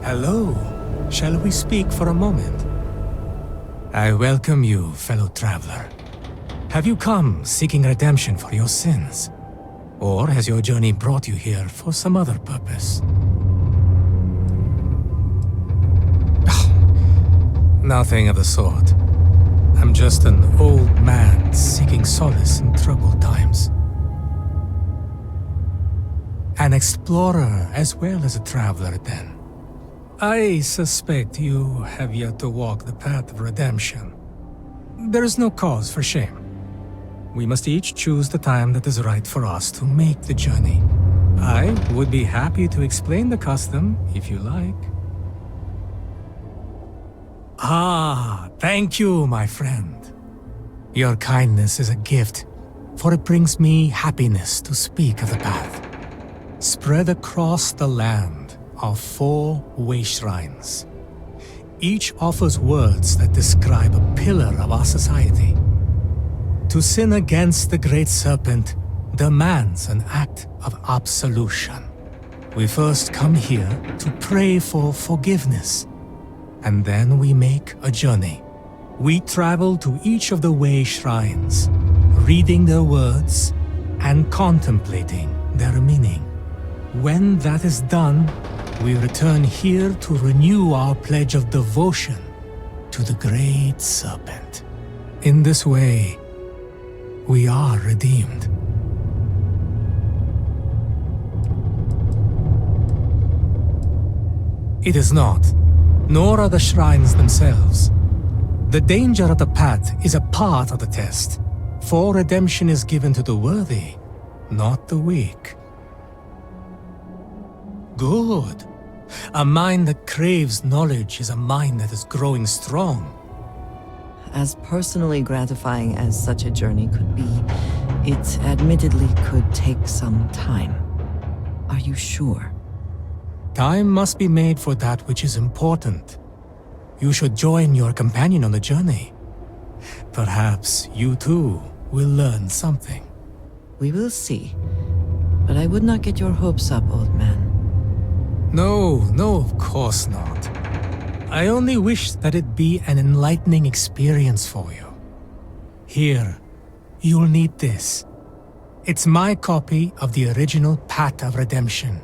Hello. Shall we speak for a moment? I welcome you, fellow traveler. Have you come seeking redemption for your sins? Or has your journey brought you here for some other purpose? Nothing of the sort. I'm just an old man seeking solace in troubled times. An explorer as well as a traveler, then. I suspect you have yet to walk the path of redemption. There is no cause for shame. We must each choose the time that is right for us to make the journey. I would be happy to explain the custom, if you like. Ah, thank you, my friend. Your kindness is a gift, for it brings me happiness to speak of the path. Spread across the land are 4 way shrines. Each offers words that describe a pillar of our society. To sin against the Great Serpent demands an act of absolution. We first come here to pray for forgiveness, and then we make a journey. We travel to each of the way shrines, reading their words and contemplating their meaning. When that is done, we return here to renew our pledge of devotion to the Great Serpent. In this way, we are redeemed. It is not, nor are the shrines themselves. The danger of the path is a part of the test, for redemption is given to the worthy, not the weak. Good. A mind that craves knowledge is a mind that is growing strong. As personally gratifying as such a journey could be, it admittedly could take some time. Are you sure? Time must be made for that which is important. You should join your companion on the journey. Perhaps you too will learn something. We will see. But I would not get your hopes up, old man. No, of course not. I only wish that it be an enlightening experience for you. Here, you'll need this. It's my copy of the original Path of Redemption,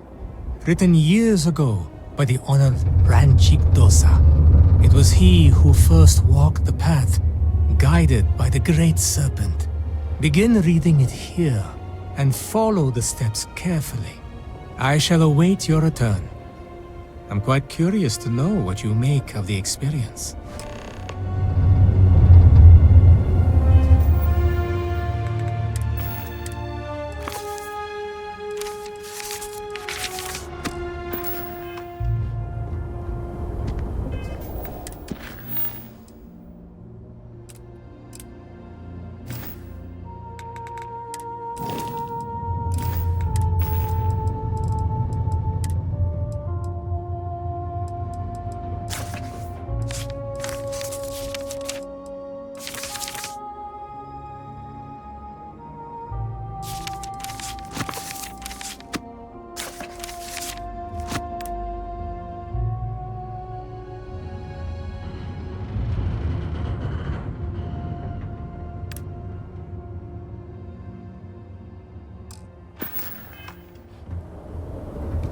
written years ago by the honored Ranchik Dosa. It was he who first walked the path, guided by the Great Serpent. Begin reading it here, and follow the steps carefully. I shall await your return. I'm quite curious to know what you make of the experience.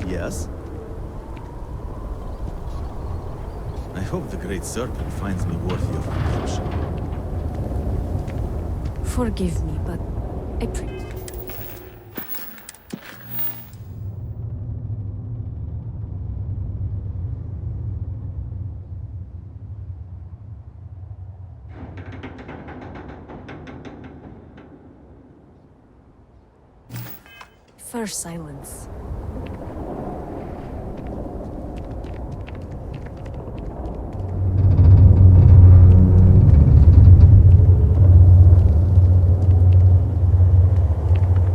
Yes? I hope the Great Serpent finds me worthy of redemption. Forgive me, but I pray. First silence.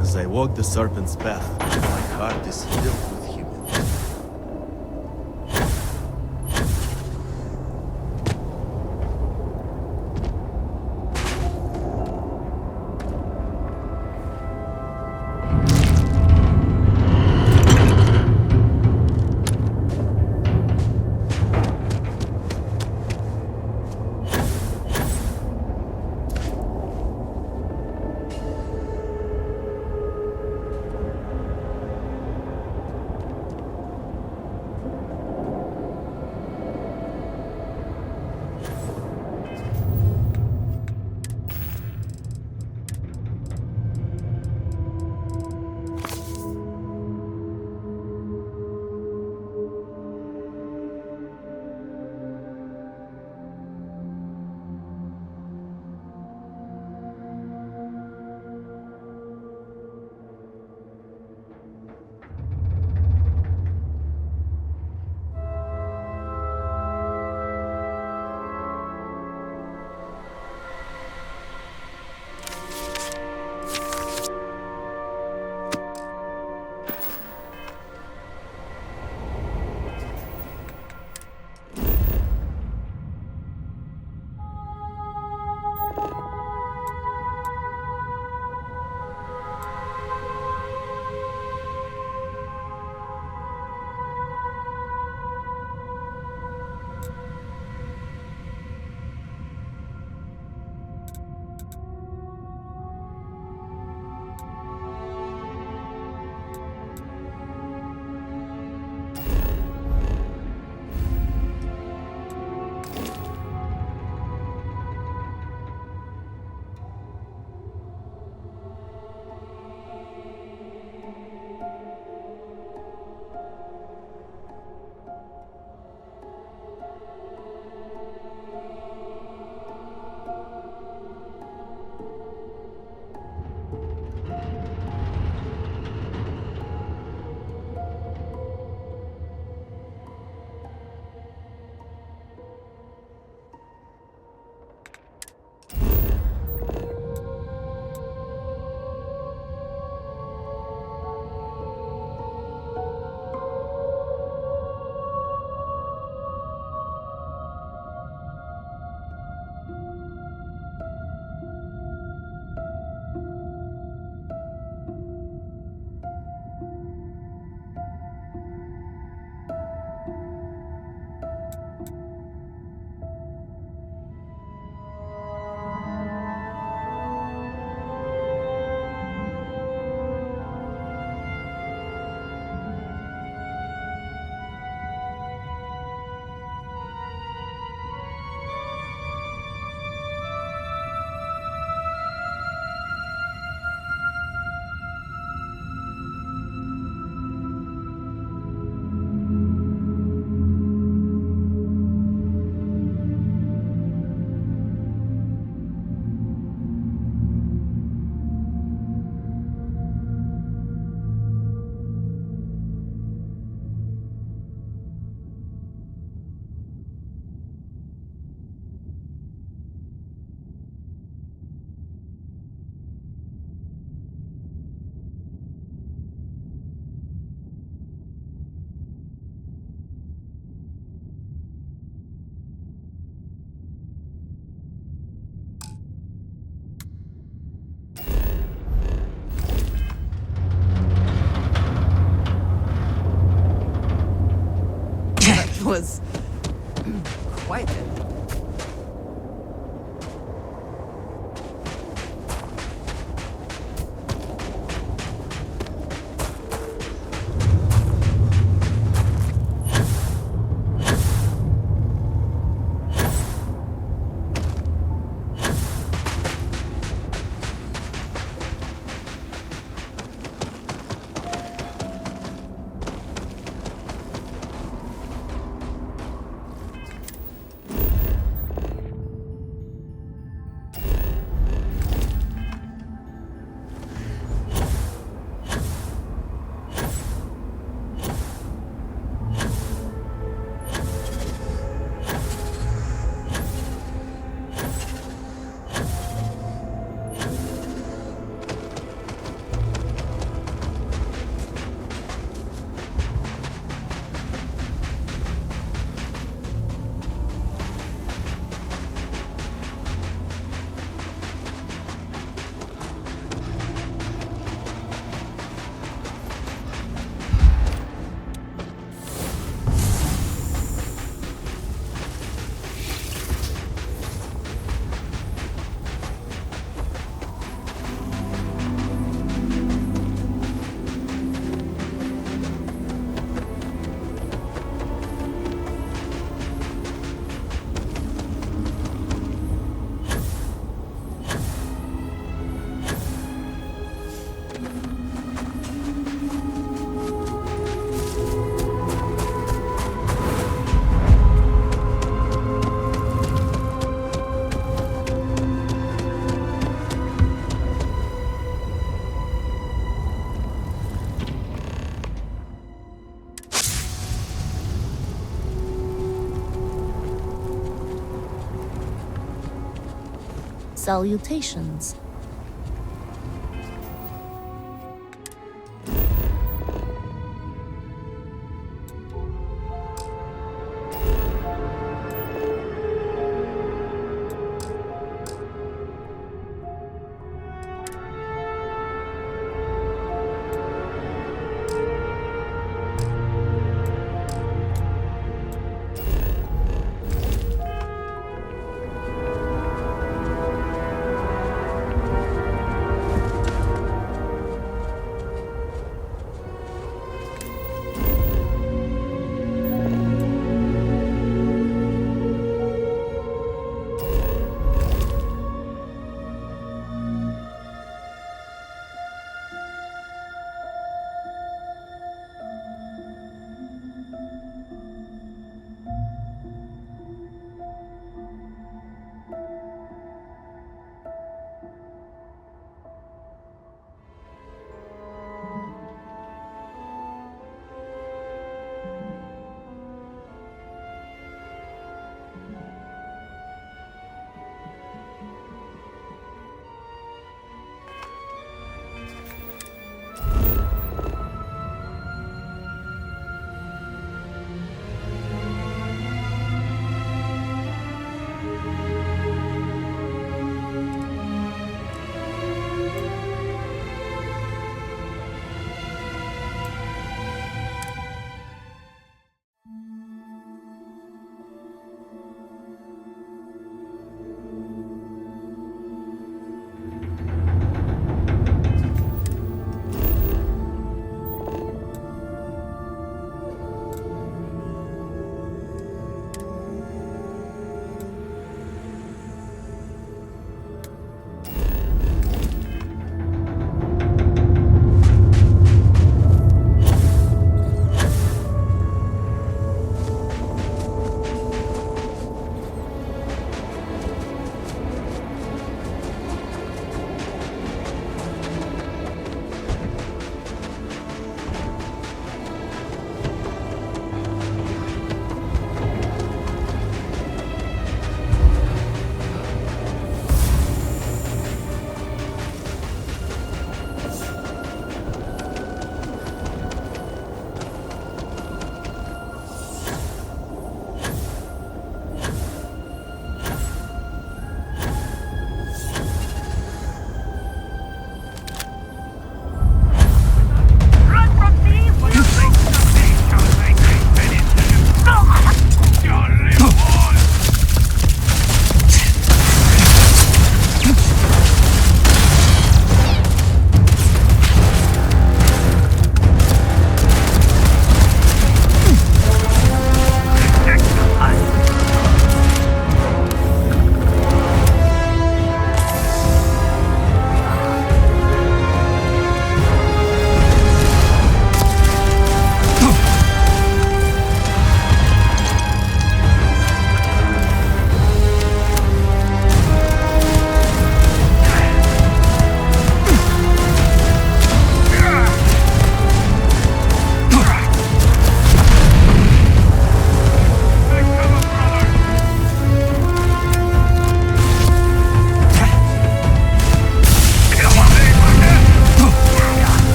As I walk the serpent's path, my heart is filled with humility. was quite it. Salutations.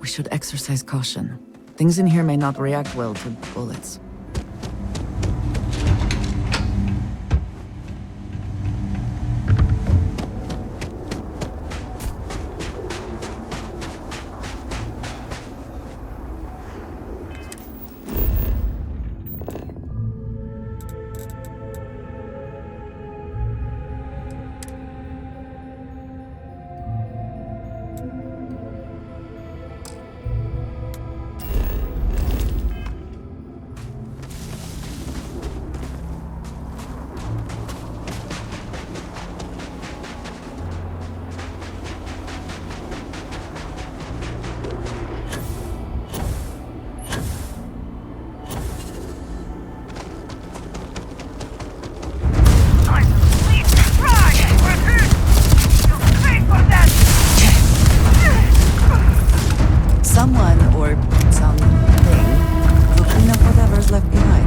We should exercise caution. Things in here may not react well to bullets. Someone or something will clean up whatever's left behind.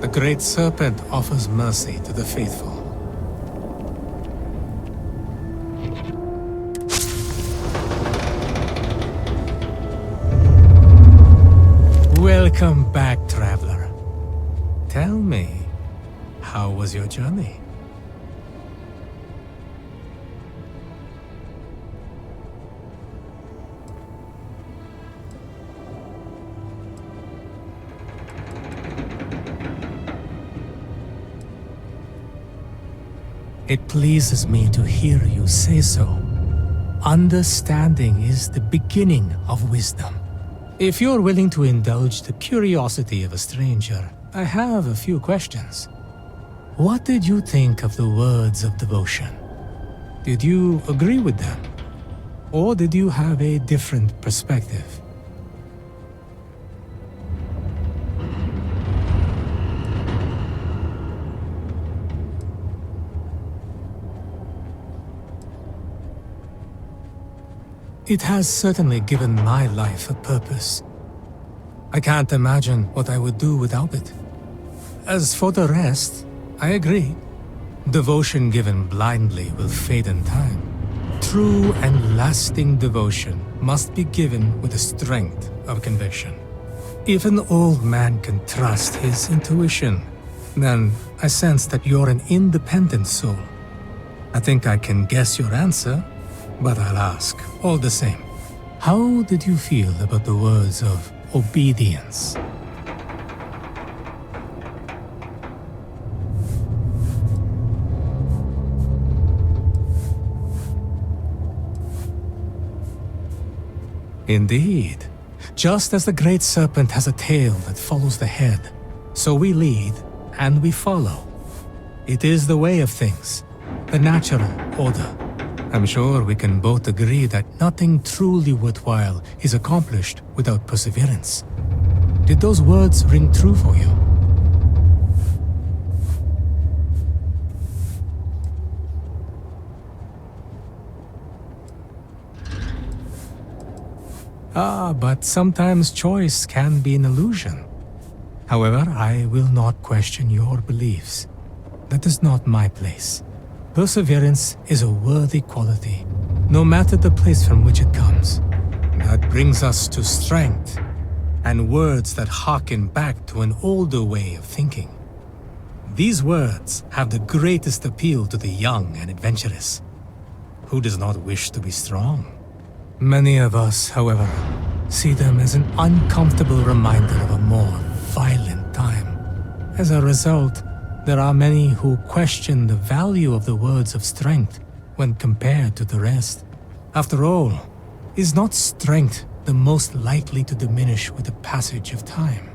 The Great Serpent offers mercy to the faithful. Welcome back, traveler. Tell me, how was your journey? It pleases me to hear you say so. Understanding is the beginning of wisdom. If you're willing to indulge the curiosity of a stranger, I have a few questions. What did you think of the words of devotion? Did you agree with them? Or did you have a different perspective? It has certainly given my life a purpose. I can't imagine what I would do without it. As for the rest, I agree. Devotion given blindly will fade in time. True and lasting devotion must be given with the strength of conviction. If an old man can trust his intuition, then I sense that you're an independent soul. I think I can guess your answer, but I'll ask all the same. How did you feel about the words of obedience? Indeed. Just as the great serpent has a tail that follows the head, so we lead and we follow. It is the way of things, the natural order. I'm sure we can both agree that nothing truly worthwhile is accomplished without perseverance. Did those words ring true for you? But sometimes choice can be an illusion. However, I will not question your beliefs. That is not my place. Perseverance is a worthy quality, no matter the place from which it comes. That brings us to strength, and words that harken back to an older way of thinking. These words have the greatest appeal to the young and adventurous. Who does not wish to be strong? Many of us, however, see them as an uncomfortable reminder of a more violent time. As a result, there are many who question the value of the words of strength when compared to the rest. After all, is not strength the most likely to diminish with the passage of time?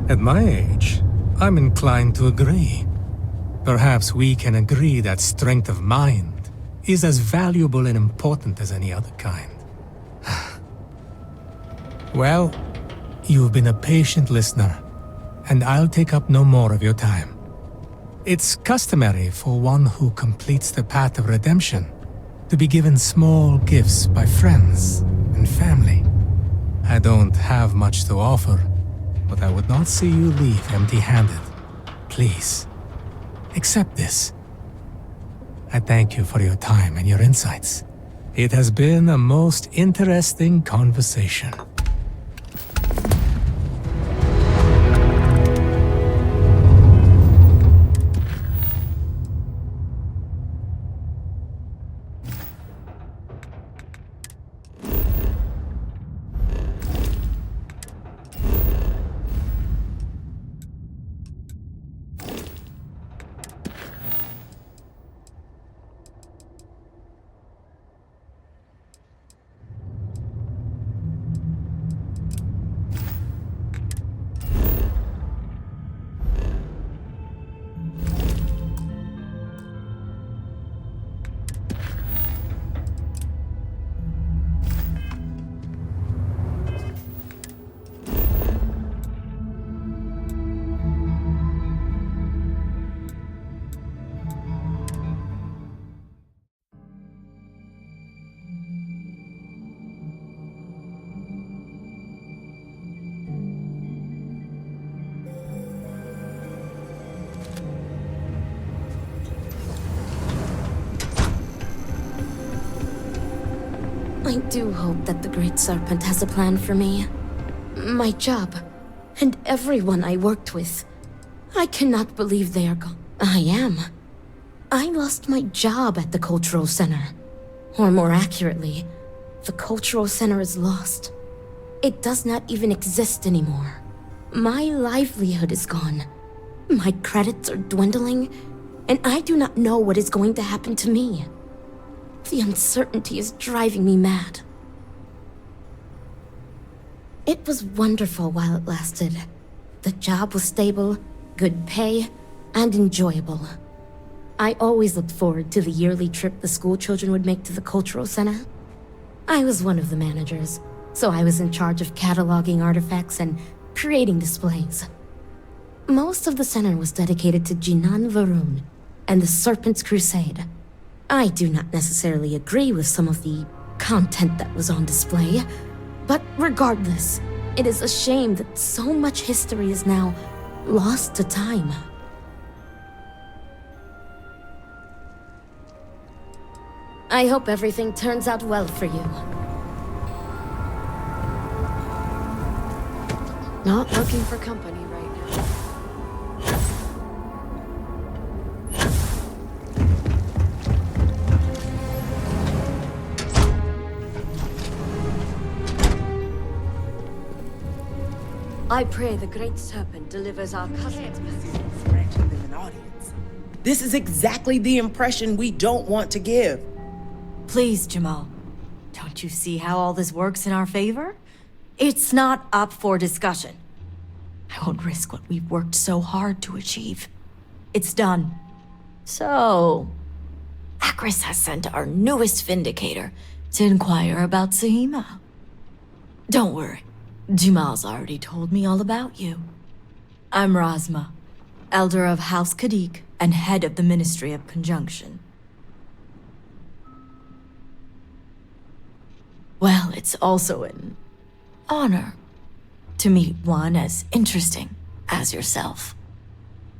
At my age, I'm inclined to agree. Perhaps we can agree that strength of mind is as valuable and important as any other kind. Well, you've been a patient listener, and I'll take up no more of your time. It's customary for one who completes the path of redemption to be given small gifts by friends and family. I don't have much to offer, but I would not see you leave empty-handed. Please, accept this. I thank you for your time and your insights. It has been a most interesting conversation. I do hope that the Great Serpent has a plan for me. My job, and everyone I worked with. I cannot believe they are gone. I am. I lost my job at the Cultural Center. Or more accurately, the Cultural Center is lost. It does not even exist anymore. My livelihood is gone. My credits are dwindling, and I do not know what is going to happen to me. The uncertainty is driving me mad. It was wonderful while it lasted. The job was stable, good pay, and enjoyable. I always looked forward to the yearly trip the school children would make to the Cultural Center. I was one of the managers, so I was in charge of cataloging artifacts and creating displays. Most of the center was dedicated to Jinan Varun and the Serpent's Crusade. I do not necessarily agree with some of the content that was on display, but regardless, it is a shame that so much history is now lost to time. I hope everything turns out well for you. Not looking for company right now. I pray the Great Serpent delivers our cousins. Granting them an audience. This is exactly the impression we don't want to give. Please, Jamal. Don't you see how all this works in our favor? It's not up for discussion. I won't risk what we've worked so hard to achieve. It's done. So, Akris has sent our newest Vindicator to inquire about Sahima. Don't worry, Jamal's already told me all about you. I'm Razma, Elder of House Kadik and head of the Ministry of Conjunction. Well, it's also an honor to meet one as interesting as yourself.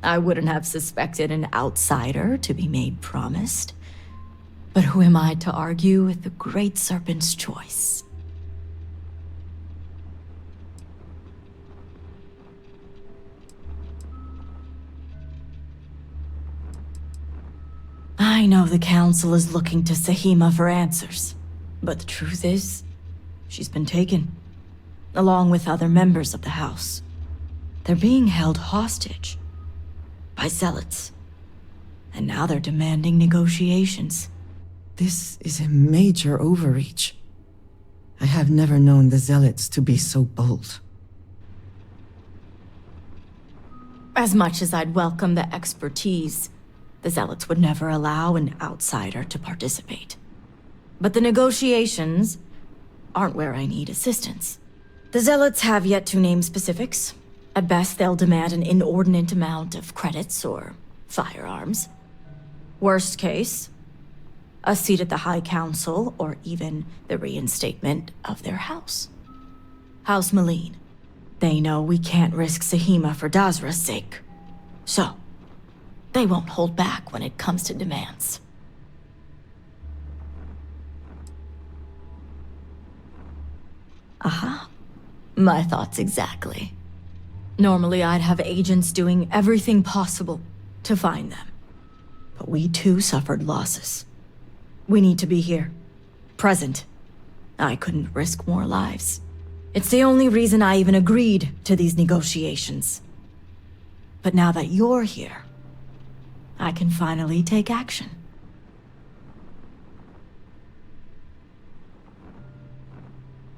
I wouldn't have suspected an outsider to be made promised, but who am I to argue with the Great Serpent's choice? I know the Council is looking to Sahima for answers, but the truth is, she's been taken, along with other members of the House. They're being held hostage by zealots, and now they're demanding negotiations. This is a major overreach. I have never known the zealots to be so bold. As much as I'd welcome the expertise, the zealots would never allow an outsider to participate. But the negotiations aren't where I need assistance. The zealots have yet to name specifics. At best, they'll demand an inordinate amount of credits or firearms. Worst case, a seat at the High Council or even the reinstatement of their house. House Maleen. They know we can't risk Sahima for Dazra's sake. So, they won't hold back when it comes to demands. Aha. My thoughts exactly. Normally I'd have agents doing everything possible to find them. But we too suffered losses. We need to be here. Present. I couldn't risk more lives. It's the only reason I even agreed to these negotiations. But now that you're here, I can finally take action.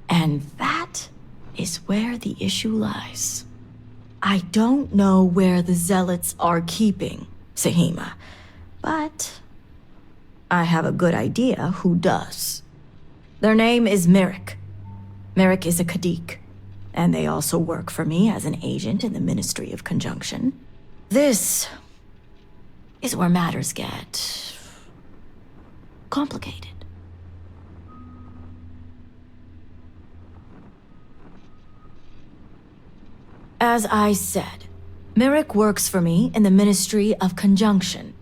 And that is where the issue lies. I don't know where the zealots are keeping Sahima, but I have a good idea who does. Their name is Merrick. Merrick is a Kadik, and they also work for me as an agent in the Ministry of Conjunction. This is where matters get complicated. As I said, Merrick works for me in the Ministry of Conjunction.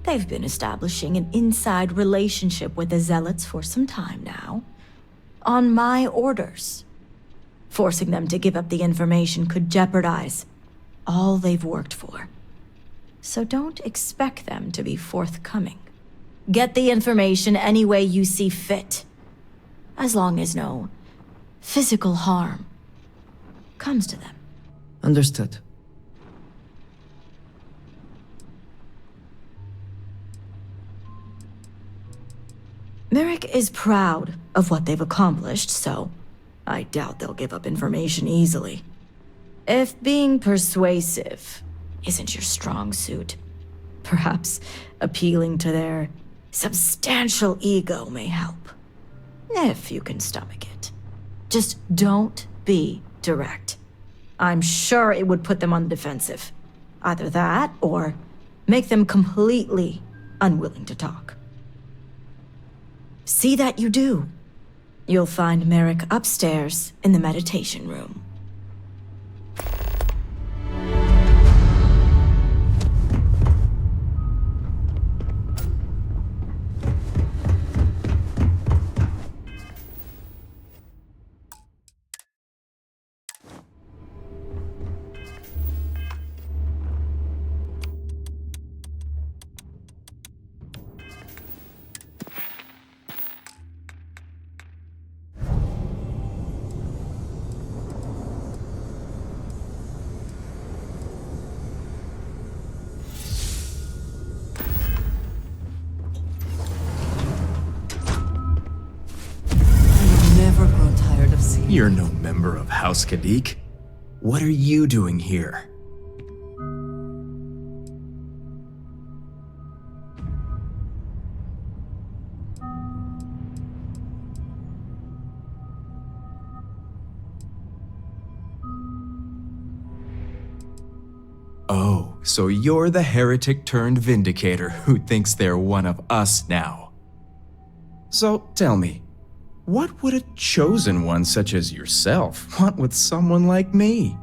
They've been establishing an inside relationship with the Zealots for some time now, on my orders. Forcing them to give up the information could jeopardize all they've worked for. So don't expect them to be forthcoming. Get the information any way you see fit, as long as no physical harm comes to them. Understood. Merrick is proud of what they've accomplished, so I doubt they'll give up information easily. If being persuasive isn't your strong suit, perhaps appealing to their substantial ego may help. If you can stomach it. Just don't be direct. I'm sure it would put them on the defensive. Either that, or make them completely unwilling to talk. See that you do. You'll find Merrick upstairs in the meditation room. You're no member of House Kadik. What are you doing here? Oh, so you're the heretic turned vindicator who thinks they're one of us now. So tell me, what would a chosen one such as yourself want with someone like me?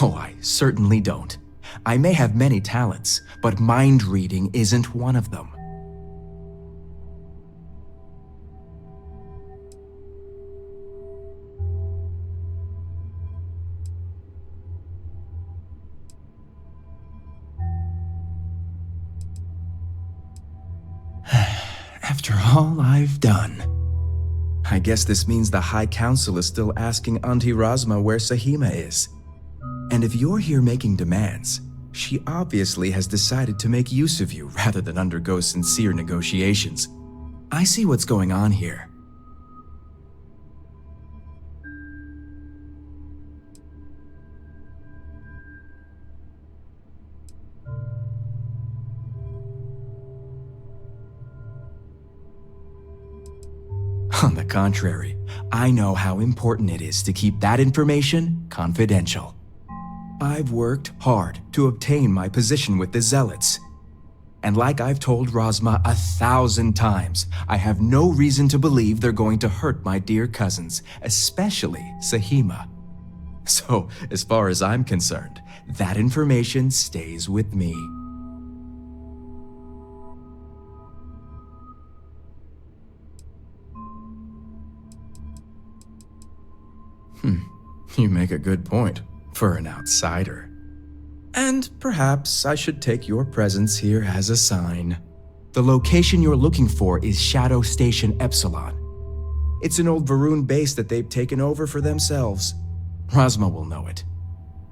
Oh, I certainly don't. I may have many talents, but mind reading isn't one of them. After all I've done. I guess this means the High Council is still asking Auntie Razma where Sahima is. And if you're here making demands, she obviously has decided to make use of you rather than undergo sincere negotiations. I see what's going on here. On the contrary, I know how important it is to keep that information confidential. I've worked hard to obtain my position with the Zealots. And like I've told Razma 1,000 times, I have no reason to believe they're going to hurt my dear cousins, especially Sahima. So, as far as I'm concerned, that information stays with me. You make a good point. For an outsider. And perhaps I should take your presence here as a sign. The location you're looking for is Shadow Station Epsilon. It's an old Varun base that they've taken over for themselves. Razma will know it.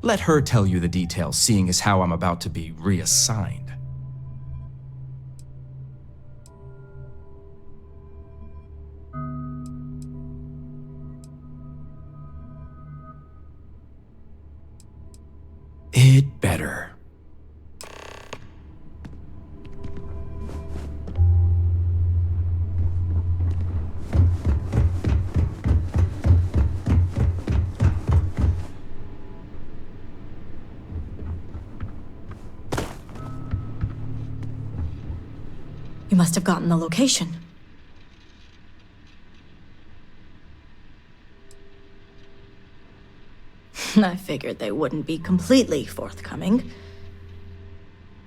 Let her tell you the details, seeing as how I'm about to be reassigned. It better. You must have gotten the location. I figured they wouldn't be completely forthcoming.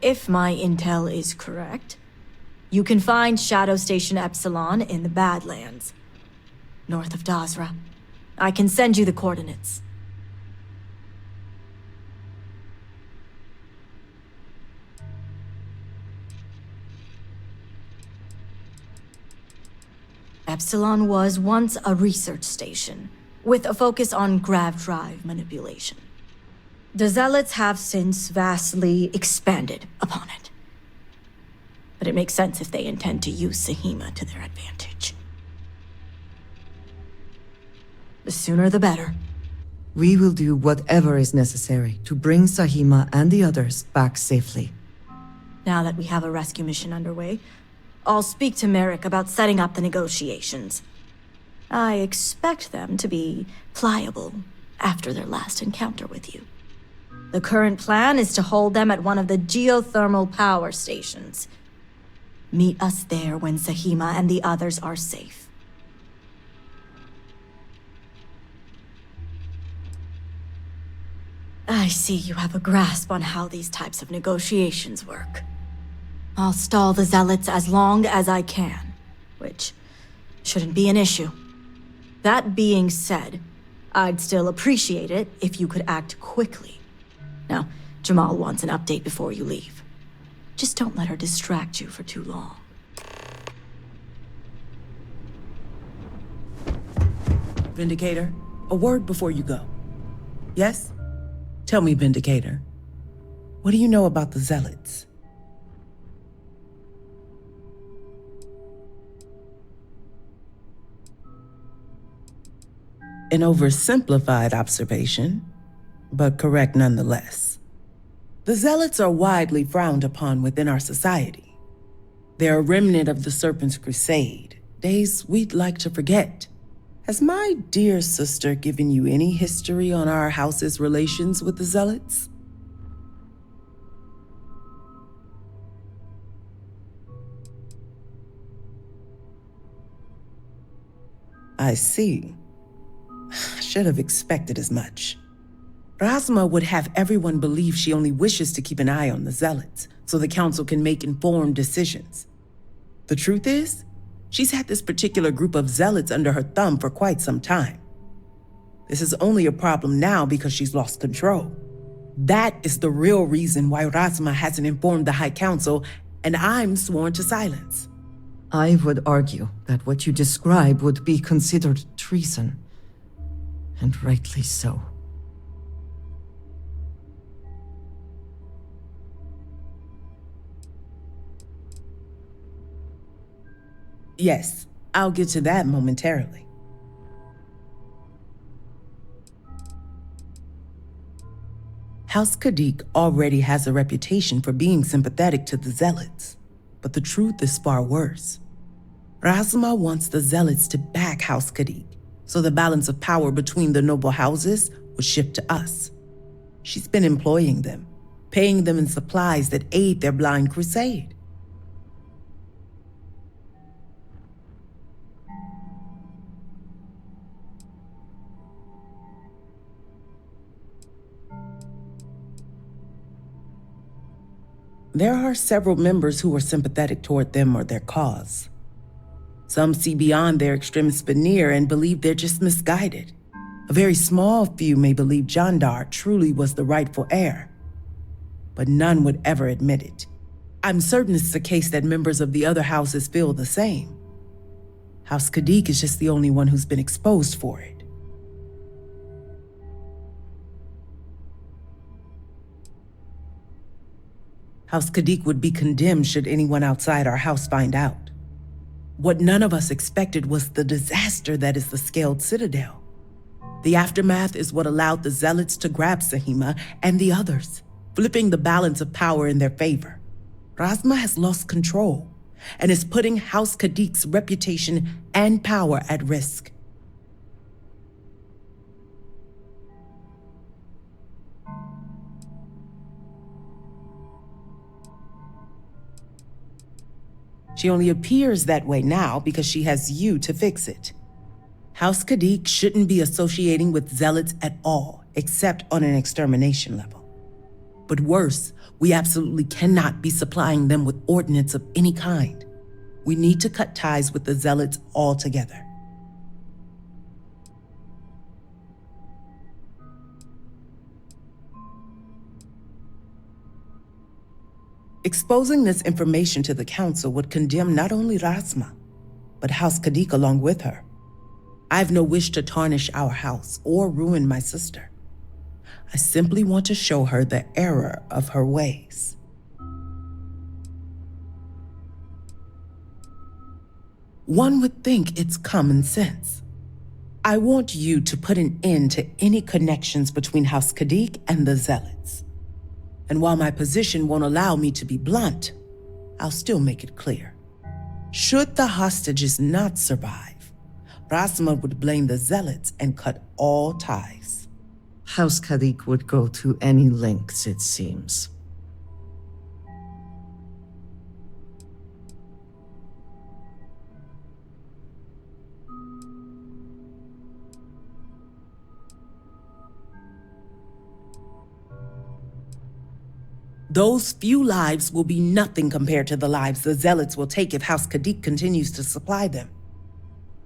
If my intel is correct, you can find Shadow Station Epsilon in the Badlands, north of Dazra. I can send you the coordinates. Epsilon was once a research station, with a focus on grav drive manipulation. The Zealots have since vastly expanded upon it. But it makes sense if they intend to use Sahima to their advantage. The sooner the better. We will do whatever is necessary to bring Sahima and the others back safely. Now that we have a rescue mission underway, I'll speak to Merrick about setting up the negotiations. I expect them to be pliable after their last encounter with you. The current plan is to hold them at one of the geothermal power stations. Meet us there when Sahima and the others are safe. I see you have a grasp on how these types of negotiations work. I'll stall the Zealots as long as I can, which shouldn't be an issue. That being said, I'd still appreciate it if you could act quickly. Now, Jamal wants an update before you leave. Just don't let her distract you for too long. Vindicator, a word before you go. Yes? Tell me, Vindicator, what do you know about the Zealots? An oversimplified observation, but correct nonetheless. The Zealots are widely frowned upon within our society. They're a remnant of the Serpent's Crusade, days we'd like to forget. Has my dear sister given you any history on our house's relations with the Zealots? I see. Should have expected as much. Razma would have everyone believe she only wishes to keep an eye on the Zealots, so the Council can make informed decisions. The truth is, she's had this particular group of Zealots under her thumb for quite some time. This is only a problem now because she's lost control. That is the real reason why Razma hasn't informed the High Council, and I'm sworn to silence. I would argue that what you describe would be considered treason, and rightly so. Yes, I'll get to that momentarily. House Kadik already has a reputation for being sympathetic to the Zealots, but the truth is far worse. Razma wants the Zealots to back House Kadik, so the balance of power between the noble houses would shift to us. She's been employing them, paying them in supplies that aid their blind crusade. There are several members who are sympathetic toward them or their cause. Some see beyond their extremist veneer and believe they're just misguided. A very small few may believe Jandar truly was the rightful heir, but none would ever admit it. I'm certain it's the case that members of the other houses feel the same. House Kadik is just the only one who's been exposed for it. House Kadik would be condemned should anyone outside our house find out. What none of us expected was the disaster that is the Scaled Citadel. The aftermath is what allowed the Zealots to grab Sahima and the others, flipping the balance of power in their favor. Razma has lost control and is putting House Kadik's reputation and power at risk. She only appears that way now because she has you to fix it. House Kadik shouldn't be associating with Zealots at all, except on an extermination level. But worse, we absolutely cannot be supplying them with ordnance of any kind. We need to cut ties with the Zealots altogether. Exposing this information to the Council would condemn not only Razma, but House Kadik along with her. I have no wish to tarnish our house or ruin my sister. I simply want to show her the error of her ways. One would think it's common sense. I want you to put an end to any connections between House Kadik and the Zealots. And while my position won't allow me to be blunt, I'll still make it clear. Should the hostages not survive, Razma would blame the Zealots and cut all ties. House Kadik would go to any lengths, it seems. Those few lives will be nothing compared to the lives the Zealots will take if House Kadik continues to supply them.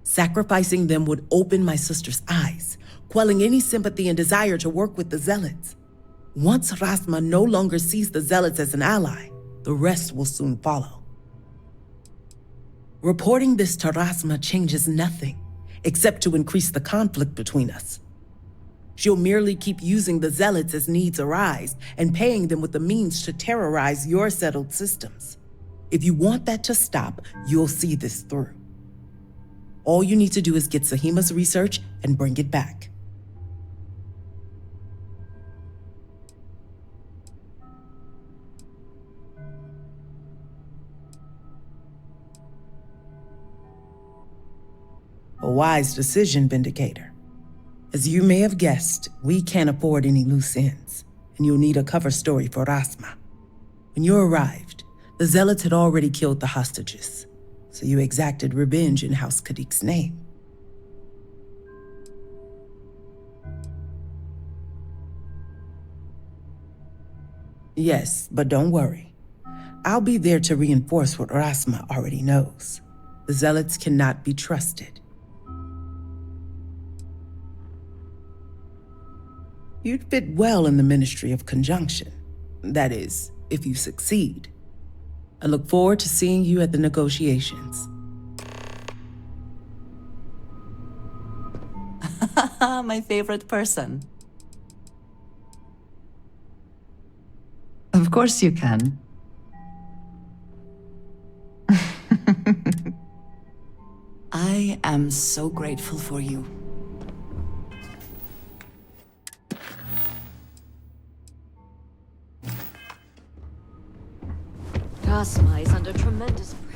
Sacrificing them would open my sister's eyes, quelling any sympathy and desire to work with the Zealots. Once Razma no longer sees the Zealots as an ally, the rest will soon follow. Reporting this to Razma changes nothing, except to increase the conflict between us. She'll merely keep using the zealots as needs arise and paying them with the means to terrorize your settled systems. If you want that to stop, you'll see this through. All you need to do is get Sahima's research and bring it back. A wise decision, Vindicator. As you may have guessed, we can't afford any loose ends, and you'll need a cover story for Rasma. When you arrived, the Zealots had already killed the hostages, so you exacted revenge in House Kadik's name. Yes, but don't worry. I'll be there to reinforce what Rasma already knows. The Zealots cannot be trusted. You'd fit well in the Ministry of Conjunction. That is, if you succeed. I look forward to seeing you at the negotiations. My favorite person. Of course you can. I am so grateful for you. Rasma is under tremendous pressure.